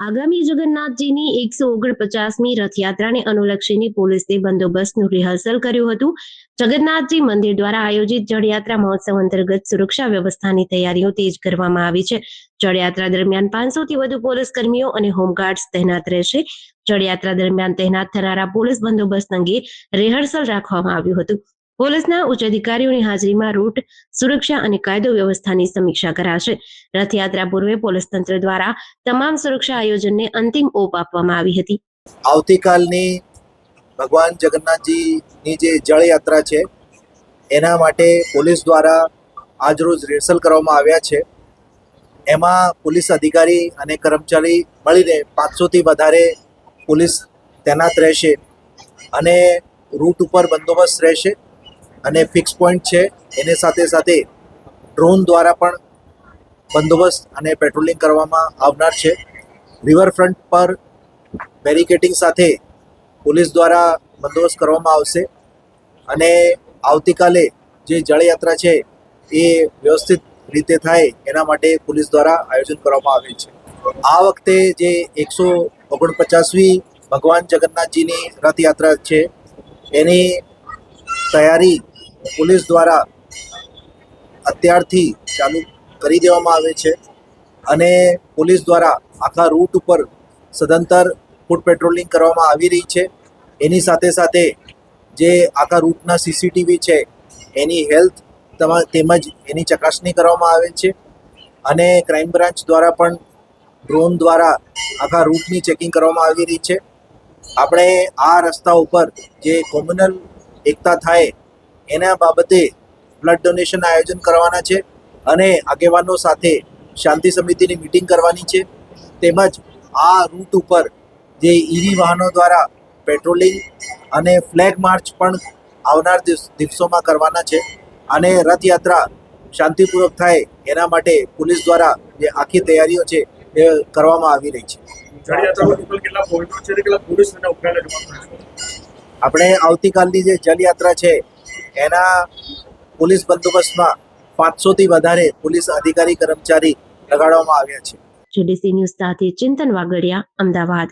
આગામી જગન્નાથજીની 149મી રથયાત્રાને અનુલક્ષીને પોલીસે બંદોબસ્તનું રિહર્સલ કર્યું હતું. જગન્નાથજી મંદિર દ્વારા આયોજિત જળયાત્રા મહોત્સવ અંતર્ગત સુરક્ષા વ્યવસ્થાની તૈયારીઓ તેજ કરવામાં આવી છે. જળયાત્રા દરમિયાન 500થી વધુ પોલીસ કર્મીઓ અને હોમગાર્ડ્સ તૈનાત રહેશે. જળયાત્રા દરમિયાન તૈનાત થનારા પોલીસ બંદોબસ્ત અંગે રિહર્સલ રાખવામાં આવ્યું હતું. પોલીસના ઉચ્ચ અધિકારીઓની હાજરીમાં રૂટ, સુરક્ષા અને કાયદો વ્યવસ્થાની સમીક્ષા કરાશે. રથયાત્રા પૂર્વે પોલીસ તંત્ર દ્વારા તમામ સુરક્ષા આયોજનને અંતિમ ઓપ આપવામાં આવી હતી. આવતીકાલની ભગવાન જગન્નાથજીની જે જળયાત્રા છે એના માટે પોલીસ દ્વારા આજરોજ રિહર્સલ કરવામાં આવ્યા છે. એમાં પોલીસ અધિકારી અને કર્મચારી મળીને 500થી વધારે પોલીસ તૈનાત રહેશે અને રૂટ ઉપર બંદોબસ્ત રહેશે અને ફિક્સ પોઈન્ટ છે. એની સાથે સાથે ડ્રોન દ્વારા પણ બંદોબસ્ત અને પેટ્રોલિંગ કરવામાં આવનાર છે. રિવરફ્રન્ટ પર બેરિકેડિંગ સાથે પોલીસ દ્વારા બંદોબસ્ત કરવામાં આવશે અને આવતીકાલે જે જળયાત્રા છે એ વ્યવસ્થિત રીતે થાય એના માટે પોલીસ દ્વારા આયોજન કરવામાં આવેલ છે. આ વખતે જે 149મી ભગવાન જગન્નાથજીની રથયાત્રા છે એની તૈયારી પોલીસ દ્વારા અત્યારથી ચાલુ કરી દેવામાં આવે છે અને પોલીસ દ્વારા આખા રૂટ ઉપર સદંતર ફૂટ પેટ્રોલિંગ કરવામાં આવી રહી છે. એની સાથે સાથે જે આખા રૂટના સીસીટીવી છે એની હેલ્થ તેમજ એની ચકાસણી કરવામાં આવે છે અને ક્રાઇમ બ્રાન્ચ દ્વારા પણ ડ્રોન દ્વારા આખા રૂટની ચેકિંગ કરવામાં આવી રહી છે. આપણે આ રસ્તા ઉપર જે કોમ્યુનલ એકતા થાય એના બાબતે બ્લડ ડોનેશન આયોજન કરવાના છે અને આગેવાનો સાથે શાંતિ સમિતિની મિટિંગ કરવાની છે. તેમજ આ રૂટ ઉપર જે ઈવી વાહનો દ્વારા પેટ્રોલિંગ અને ફ્લેગ માર્ચ પણ આવનાર દિવસોમાં કરવાના છે અને રથયાત્રા શાંતિપૂર્વક થાય એના માટે પોલીસ દ્વારા જે આખી તૈયારીઓ છે એ કરવામાં આવી રહી છે. આપણે આવતીકાલની જે જલયાત્રા છે એના પોલીસ બંદોબસ્તમાં 500થી વધારે પોલીસ અધિકારી કર્મચારી લગાડવામાં આવ્યા છે. જીડીસી ન્યૂઝ સાથે ચિંતન વાગડિયા, અમદાવાદ.